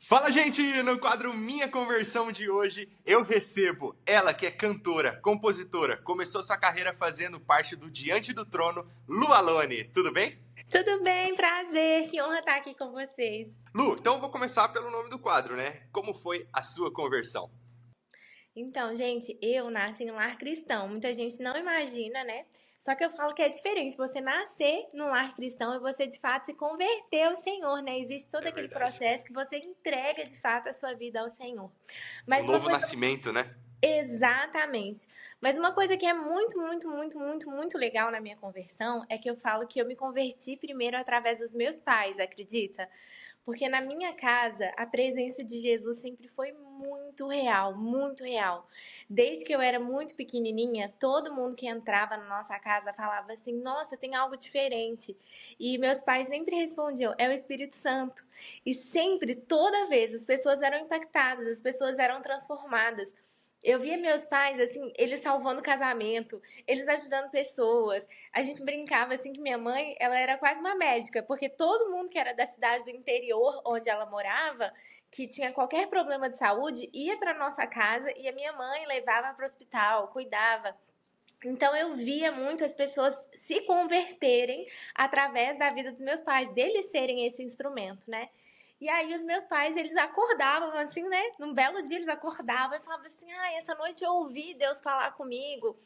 Fala, gente! No quadro Minha Conversão de hoje, eu recebo ela que é cantora, compositora, começou sua carreira fazendo parte do Diante do Trono, Lu Alone. Tudo bem? Tudo bem, prazer, que honra estar aqui com vocês. Lu, então eu vou começar pelo nome do quadro, né? Como foi a sua conversão? Então, gente, eu nasci em lar cristão. Muita gente não imagina, né? Só que eu falo que é diferente você nascer num lar cristão e você de fato se converter ao Senhor, né? Existe todo É aquele verdade. processo que você entrega de fato a sua vida ao Senhor. O Mas uma novo coisa nascimento, né? Exatamente. Mas uma coisa que é muito, muito, muito, muito, muito legal na minha conversão é que eu falo que eu me converti primeiro através dos meus pais, acredita? Porque na minha casa a presença de Jesus sempre foi muito real, muito real. Desde que eu era muito pequenininha, todo mundo que entrava na nossa casa falava assim: "Nossa, tem algo diferente". E meus pais sempre respondiam: "É o Espírito Santo". E sempre, toda vez, as pessoas eram impactadas, as pessoas eram transformadas. Eu via meus pais, assim, eles salvando casamento, eles ajudando pessoas. A gente brincava, assim, que minha mãe, ela era quase uma médica, porque todo mundo que era da cidade do interior onde ela morava, que tinha qualquer problema de saúde, ia para nossa casa e a minha mãe levava para o hospital, cuidava. Então eu via muito as pessoas se converterem através da vida dos meus pais, deles serem esse instrumento, né? E aí os meus pais, eles acordavam assim, né? Num belo dia eles acordavam e falavam assim: "Ah, essa noite eu ouvi Deus falar comigo".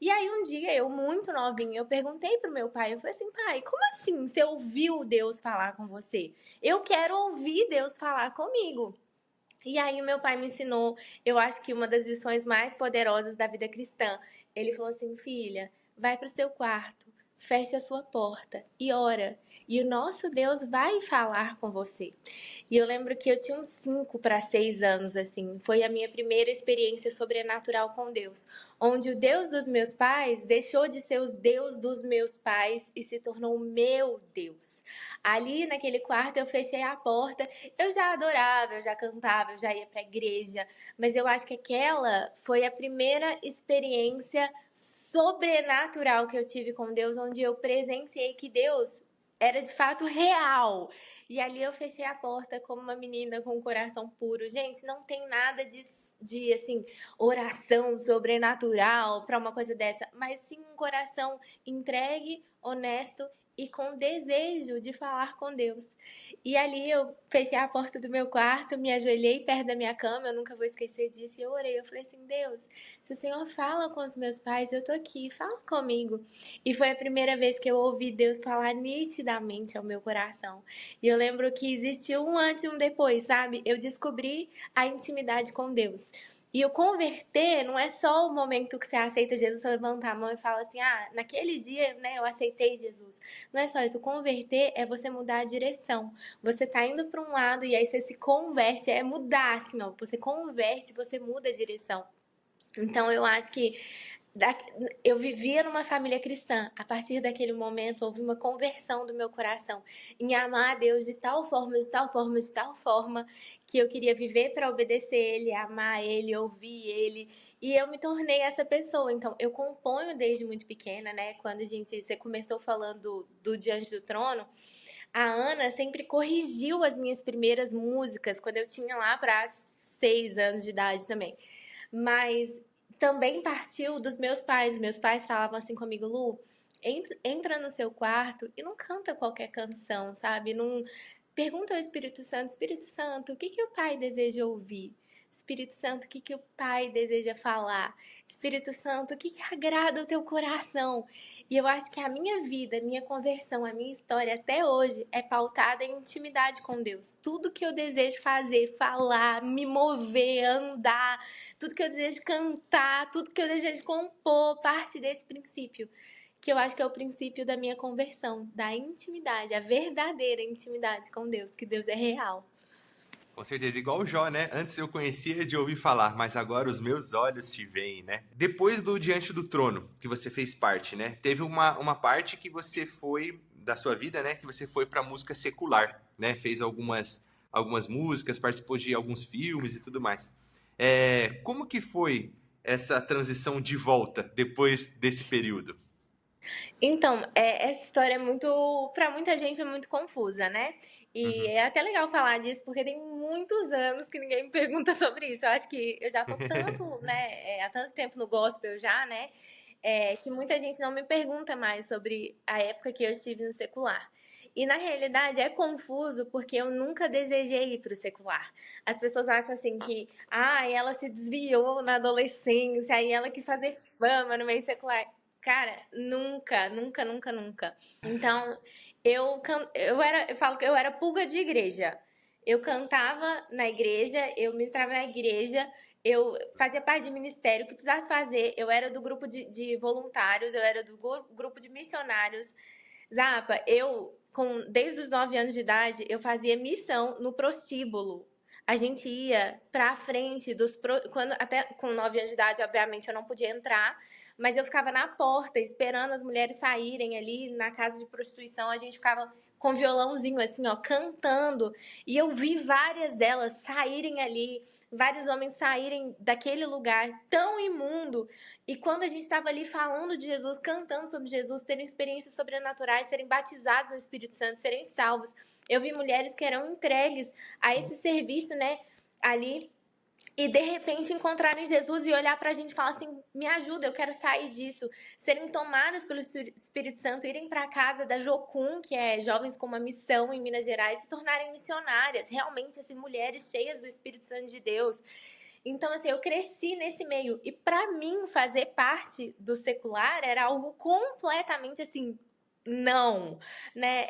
E aí um dia eu muito novinha, eu perguntei pro meu pai, eu falei assim: "Pai, como assim você ouviu Deus falar com você? Eu quero ouvir Deus falar comigo". E aí o meu pai me ensinou, eu acho que uma das lições mais poderosas da vida cristã. Ele falou assim: "Filha, vai para o seu quarto, feche a sua porta e ora, e o nosso Deus vai falar com você". E eu lembro que eu tinha uns 5 para 6 anos, assim. Foi a minha primeira experiência sobrenatural com Deus. Onde o Deus dos meus pais deixou de ser o Deus dos meus pais e se tornou o meu Deus. Ali naquele quarto eu fechei a porta. Eu já adorava, eu já cantava, eu já ia pra igreja. Mas eu acho que aquela foi a primeira experiência sobrenatural que eu tive com Deus, onde eu presenciei que Deus era de fato real. E ali eu fechei a porta como uma menina com um coração puro. Gente, não tem nada de assim, oração sobrenatural para uma coisa dessa, mas sim um coração entregue, honesto e com desejo de falar com Deus. E ali eu fechei a porta do meu quarto, me ajoelhei perto da minha cama, eu nunca vou esquecer disso, e eu orei, eu falei assim: "Deus, se o Senhor fala com os meus pais, eu tô aqui, fala comigo". E foi a primeira vez que eu ouvi Deus falar nitidamente ao meu coração. E eu lembro que existiu um antes e um depois, sabe? Eu descobri a intimidade com Deus. E o converter não é só o momento que você aceita Jesus, você levantar a mão e fala assim: "Ah, naquele dia, né, eu aceitei Jesus". Não é só isso. O converter é você mudar a direção. Você tá indo para um lado e aí você se converte, é mudar assim, ó. Você converte, você muda a direção. Então eu acho que eu vivia numa família cristã. A partir daquele momento, houve uma conversão do meu coração em amar a Deus de tal forma, de tal forma, de tal forma, que eu queria viver para obedecer Ele, amar Ele, ouvir Ele. E eu me tornei essa pessoa. Então, eu componho desde muito pequena, né? Quando você começou falando do Diante do Trono, a Ana sempre corrigiu as minhas primeiras músicas, quando eu tinha lá para 6 anos de idade também. Mas também partiu dos meus pais. Meus pais falavam assim comigo: "Lu, entra no seu quarto e não canta qualquer canção, sabe? Não pergunta ao Espírito Santo, o que que o Pai deseja ouvir? Espírito Santo, o que que o Pai deseja falar? Espírito Santo, o que que agrada o teu coração?". E eu acho que a minha vida, a minha conversão, a minha história até hoje é pautada em intimidade com Deus. Tudo que eu desejo fazer, falar, me mover, andar, tudo que eu desejo cantar, tudo que eu desejo compor, parte desse princípio. Que eu acho que é o princípio da minha conversão, da intimidade, a verdadeira intimidade com Deus, que Deus é real. Com certeza, igual o Jó, né? Antes eu conhecia de ouvir falar, mas agora os meus olhos te veem, né? Depois do Diante do Trono, que você fez parte, né? Teve uma parte que você foi, da sua vida, né? Que você foi pra música secular, né? Fez algumas músicas, participou de alguns filmes e tudo mais. Como que foi essa transição de volta depois desse período? Então, essa história é muito, pra muita gente é muito confusa, né? E Uhum. é até legal falar disso, porque tem muitos anos que ninguém me pergunta sobre isso. Eu acho que eu já tô tanto, né, há tanto tempo no gospel já, né, que muita gente não me pergunta mais sobre a época que eu estive no secular. E na realidade é confuso porque eu nunca desejei ir pro secular. As pessoas acham assim que, ela se desviou na adolescência, aí ela quis fazer fama no meio secular. Cara, nunca, nunca, nunca, nunca. Então, eu falo que eu era pulga de igreja. Eu cantava na igreja, eu ministrava na igreja, eu fazia parte de ministério, o que precisasse fazer. Eu era do grupo de voluntários, eu era do grupo de missionários. Zapa, desde os 9 anos de idade, eu fazia missão no prostíbulo. A gente ia pra frente até com 9 anos de idade, obviamente, eu não podia entrar, mas eu ficava na porta esperando as mulheres saírem ali na casa de prostituição. A gente ficava com violãozinho assim, ó, cantando. E eu vi várias delas saírem ali, vários homens saírem daquele lugar tão imundo. E quando a gente estava ali falando de Jesus, cantando sobre Jesus, terem experiências sobrenaturais, serem batizados no Espírito Santo, serem salvos, eu vi mulheres que eram entregues a esse serviço, né, ali, e de repente encontrarem Jesus e olhar pra gente e falar assim: me ajuda, eu quero sair disso. Serem tomadas pelo Espírito Santo, irem pra casa da Jocum, que é Jovens com uma Missão em Minas Gerais, se tornarem missionárias, realmente, assim, mulheres cheias do Espírito Santo de Deus. Então, assim, eu cresci nesse meio. E pra mim, fazer parte do secular era algo completamente, assim, não, né?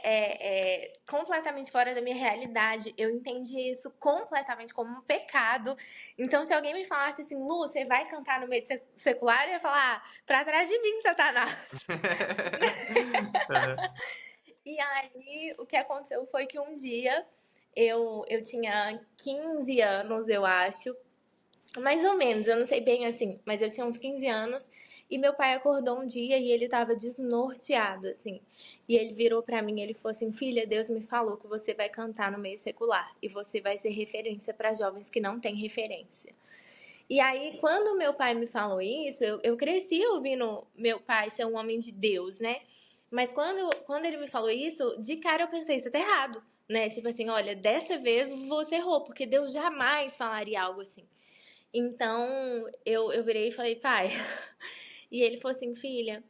Completamente fora da minha realidade. Eu entendi isso completamente como um pecado. Então, se alguém me falasse assim, Lu, você vai cantar no meio de secular, eu ia falar, pra trás de mim, Satanás. E aí, o que aconteceu foi que um dia eu tinha 15 anos, eu acho. Mais ou menos, eu não sei bem assim, mas eu tinha uns 15 anos e meu pai acordou um dia e ele tava desnorteado, assim. E ele virou pra mim e ele falou assim: Filha, Deus me falou que você vai cantar no meio secular e você vai ser referência pra jovens que não têm referência. E aí, quando meu pai me falou isso, eu cresci ouvindo meu pai ser um homem de Deus, né? Mas quando ele me falou isso, de cara eu pensei: Isso tá errado, né? Tipo assim, olha, dessa vez você errou, porque Deus jamais falaria algo assim. Então, eu virei e falei, pai. E ele falou assim, filha,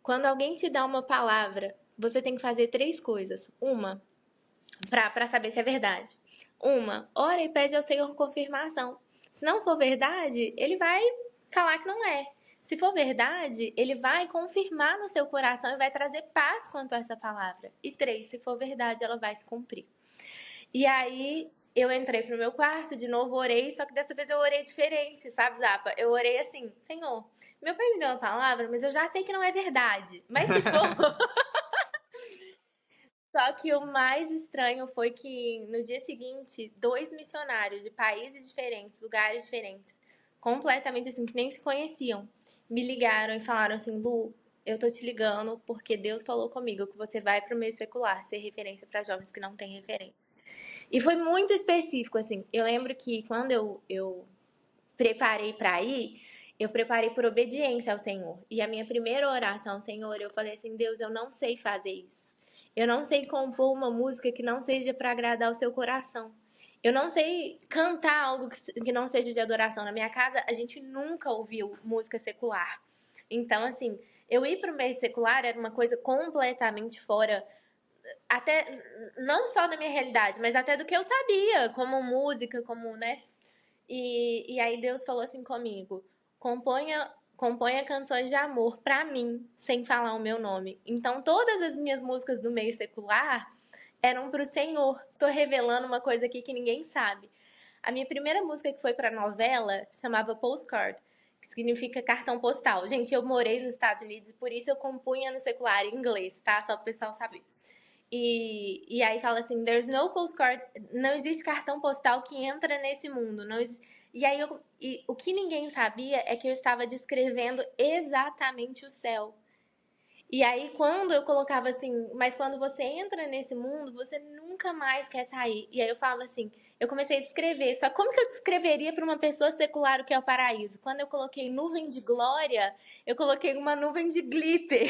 quando alguém te dá uma palavra, você tem que fazer 3 coisas. Uma, pra saber se é verdade. Uma, ora e pede ao Senhor confirmação. Se não for verdade, ele vai falar que não é. Se for verdade, ele vai confirmar no seu coração e vai trazer paz quanto a essa palavra. E 3, se for verdade, ela vai se cumprir. E aí eu entrei pro meu quarto, de novo orei, só que dessa vez eu orei diferente, sabe, Zapa? Eu orei assim, Senhor, meu pai me deu uma palavra, mas eu já sei que não é verdade. Mas se for. Só que o mais estranho foi que no dia seguinte, 2 missionários de países diferentes, lugares diferentes, completamente assim, que nem se conheciam, me ligaram e falaram assim: Lu, eu tô te ligando porque Deus falou comigo que você vai pro meio secular ser referência para jovens que não têm referência. E foi muito específico, assim. Eu lembro que quando eu preparei para ir, eu preparei por obediência ao Senhor. E a minha primeira oração ao Senhor, eu falei assim: Deus, eu não sei fazer isso. Eu não sei compor uma música que não seja para agradar o seu coração. Eu não sei cantar algo que não seja de adoração. Na minha casa, a gente nunca ouviu música secular. Então, assim, eu ir para o meio secular era uma coisa completamente fora até não só da minha realidade, mas até do que eu sabia, como música, como, né? E aí Deus falou assim comigo: componha canções de amor pra mim, sem falar o meu nome. Então todas as minhas músicas do meio secular eram pro Senhor. Tô revelando uma coisa aqui que ninguém sabe. A minha primeira música que foi pra novela chamava Postcard, que significa cartão postal. Gente, eu morei nos Estados Unidos e por isso eu compunha no secular em inglês, tá? Só pro pessoal saber. E aí fala assim, there's no postcard, não existe cartão postal que entra nesse mundo. Não existe. E aí o que ninguém sabia é que eu estava descrevendo exatamente o céu. E aí quando eu colocava assim, mas quando você entra nesse mundo, você nunca mais quer sair. E aí eu falava assim, eu comecei a descrever. Só como que eu descreveria para uma pessoa secular o que é o paraíso? Quando eu coloquei nuvem de glória, eu coloquei uma nuvem de glitter.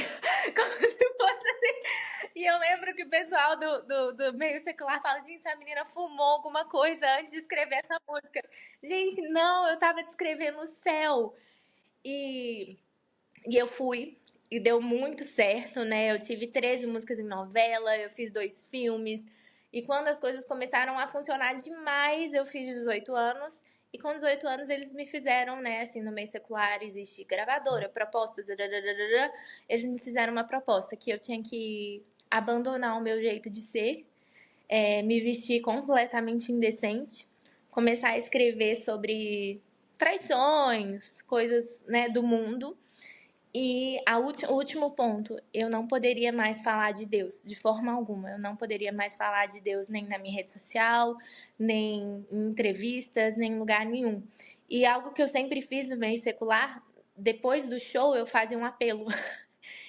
Como se fosse assim. E eu lembro que o pessoal do meio secular fala, gente, essa menina fumou alguma coisa antes de escrever essa música. Gente, não, eu tava descrevendo o céu. E eu fui, e deu muito certo, né? Eu tive 13 músicas em novela, eu fiz 2 filmes. E quando as coisas começaram a funcionar demais, eu fiz 18 anos. E com 18 anos eles me fizeram, né, assim, no meio secular existe gravadora, proposta, dadadadada. Eles me fizeram uma proposta que eu tinha que abandonar o meu jeito de ser, me vestir completamente indecente, começar a escrever sobre traições, coisas, né, do mundo. E o último ponto, eu não poderia mais falar de Deus, de forma alguma. Eu não poderia mais falar de Deus nem na minha rede social, nem em entrevistas, nem em lugar nenhum. E algo que eu sempre fiz no meio secular, depois do show eu fazia um apelo.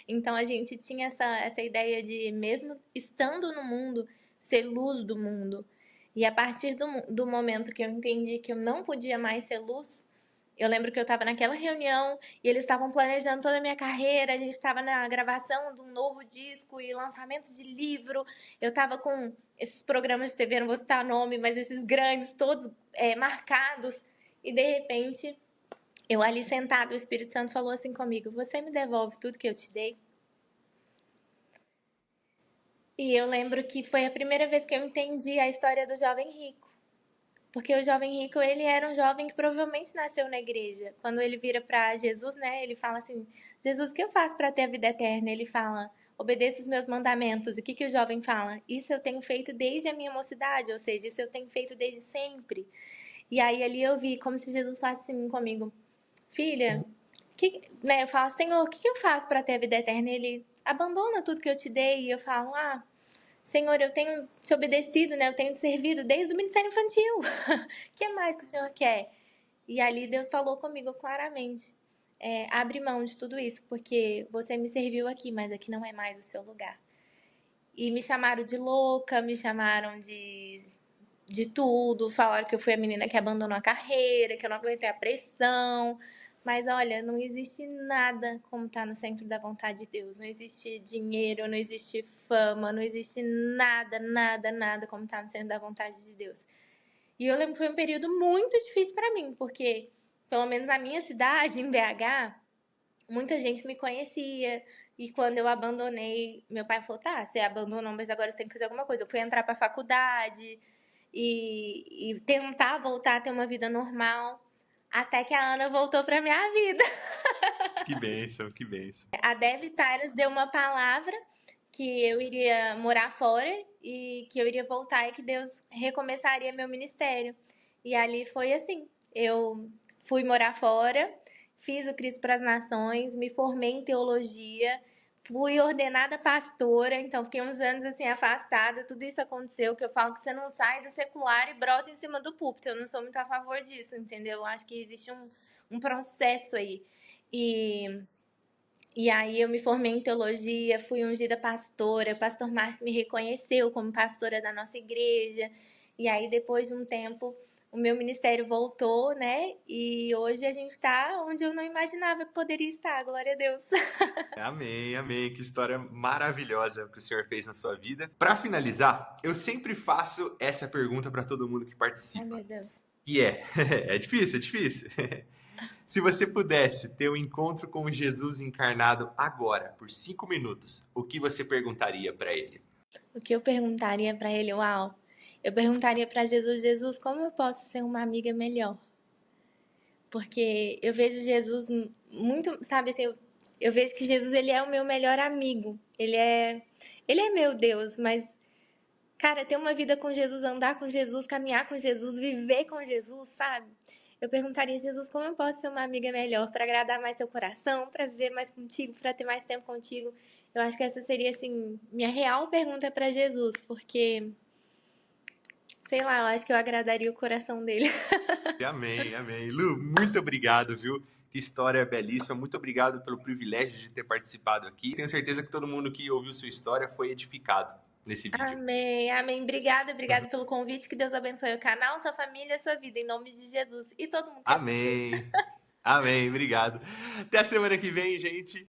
Então a gente tinha essa ideia de, mesmo estando no mundo, ser luz do mundo. E a partir do momento que eu entendi que eu não podia mais ser luz, eu lembro que eu estava naquela reunião e eles estavam planejando toda a minha carreira, a gente estava na gravação de um novo disco e lançamento de livro. Eu estava com esses programas de TV, não vou citar nome, mas esses grandes, todos marcados. E de repente, eu ali sentada, o Espírito Santo falou assim comigo: Você me devolve tudo que eu te dei? E eu lembro que foi a primeira vez que eu entendi a história do jovem rico. Porque o jovem rico, ele era um jovem que provavelmente nasceu na igreja. Quando ele vira para Jesus, né, ele fala assim: Jesus, o que eu faço para ter a vida eterna? Ele fala: obedeça os meus mandamentos. E o que o jovem fala? Isso eu tenho feito desde a minha mocidade, ou seja, isso eu tenho feito desde sempre. E aí ali eu vi como se Jesus falasse assim comigo: filha, né, eu falo: Senhor, o que eu faço para ter a vida eterna? Ele: abandona tudo que eu te dei. E eu falo: Senhor, eu tenho te obedecido, né? Eu tenho te servido desde o ministério infantil. O que mais que o Senhor quer? E ali Deus falou comigo claramente: abre mão de tudo isso, porque você me serviu aqui, mas aqui não é mais o seu lugar. E me chamaram de louca, me chamaram de tudo, falaram que eu fui a menina que abandonou a carreira, que eu não aguentei a pressão. Mas olha, não existe nada como estar no centro da vontade de Deus. Não existe dinheiro, não existe fama, não existe nada, nada, nada como estar no centro da vontade de Deus. E eu lembro que foi um período muito difícil para mim, porque, pelo menos na minha cidade, em BH, muita gente me conhecia. E quando eu abandonei, meu pai falou: tá, você abandonou, mas agora você tem que fazer alguma coisa. Eu fui entrar pra faculdade e tentar voltar a ter uma vida normal. Até que a Ana voltou pra minha vida. Que bênção, que bênção. A Dev Tyrus deu uma palavra que eu iria morar fora e que eu iria voltar e que Deus recomeçaria meu ministério. E ali foi assim. Eu fui morar fora, fiz o Cristo para as Nações, me formei em teologia, fui ordenada pastora, então fiquei uns anos assim afastada. Tudo isso aconteceu, que eu falo que você não sai do secular e brota em cima do púlpito. Eu não sou muito a favor disso, entendeu? Eu acho que existe um processo aí. E aí eu me formei em teologia, fui ungida pastora, o pastor Márcio me reconheceu como pastora da nossa igreja. E aí depois de um tempo o meu ministério voltou, né? E hoje a gente está onde eu não imaginava que poderia estar, glória a Deus. Amém, amém. Que história maravilhosa que o Senhor fez na sua vida. Para finalizar, eu sempre faço essa pergunta para todo mundo que Ai, participa. meu Deus. Que é, é difícil, é difícil. Se você pudesse ter um encontro com Jesus encarnado agora, por 5 minutos, o que você perguntaria para ele? O que eu perguntaria para ele, uau? Eu perguntaria para Jesus: Jesus, como eu posso ser uma amiga melhor? Porque eu vejo Jesus muito, sabe assim, eu vejo que Jesus, ele é o meu melhor amigo. Ele é meu Deus, mas, cara, ter uma vida com Jesus, andar com Jesus, caminhar com Jesus, viver com Jesus, sabe? Eu perguntaria: Jesus, como eu posso ser uma amiga melhor para agradar mais seu coração, para viver mais contigo, para ter mais tempo contigo? Eu acho que essa seria, assim, minha real pergunta para Jesus, porque, sei lá, eu acho que eu agradaria o coração dele. Amém, amém. Lu, muito obrigado, viu? Que história belíssima. Muito obrigado pelo privilégio de ter participado aqui. Tenho certeza que todo mundo que ouviu sua história foi edificado. nesse vídeo. Amém, amém. Obrigada, obrigada pelo convite. Que Deus abençoe o canal, sua família, sua vida, em nome de Jesus. E todo mundo que assistiu. Amém. Amém. Obrigado. Até a semana que vem, gente.